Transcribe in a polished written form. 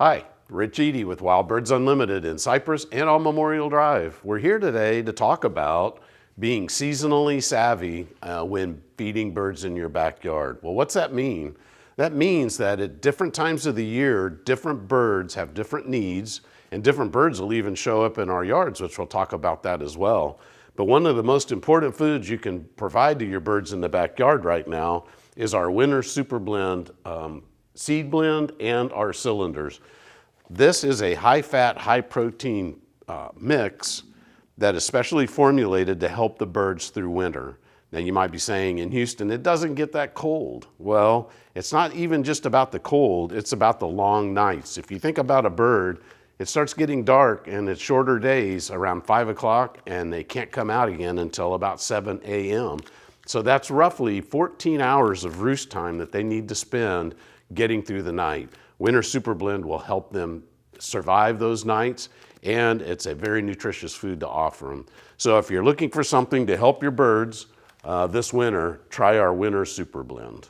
Hi, Rich Edie with Wild Birds Unlimited in Cypress and on Memorial Drive. We're here today to talk about being seasonally savvy when feeding birds in your backyard. Well, what's that mean? That means that at different times of the year, different birds have different needs, and different birds will even show up in our yards, which we'll talk about that as well. But one of the most important foods you can provide to your birds in the backyard right now is our Winter Super Blend seed blend and our cylinders. This is a high-fat, high-protein mix that is specially formulated to help the birds through winter. Now you might be saying, in Houston, it doesn't get that cold. Well, it's not even just about the cold, it's about the long nights. If you think about a bird, it starts getting dark and it's shorter days around 5 o'clock and they can't come out again until about 7 a.m. So that's roughly 14 hours of roost time that they need to spend getting through the night. Winter Super Blend will help them survive those nights, and it's a very nutritious food to offer them. So if you're looking for something to help your birds this winter, try our Winter Super Blend.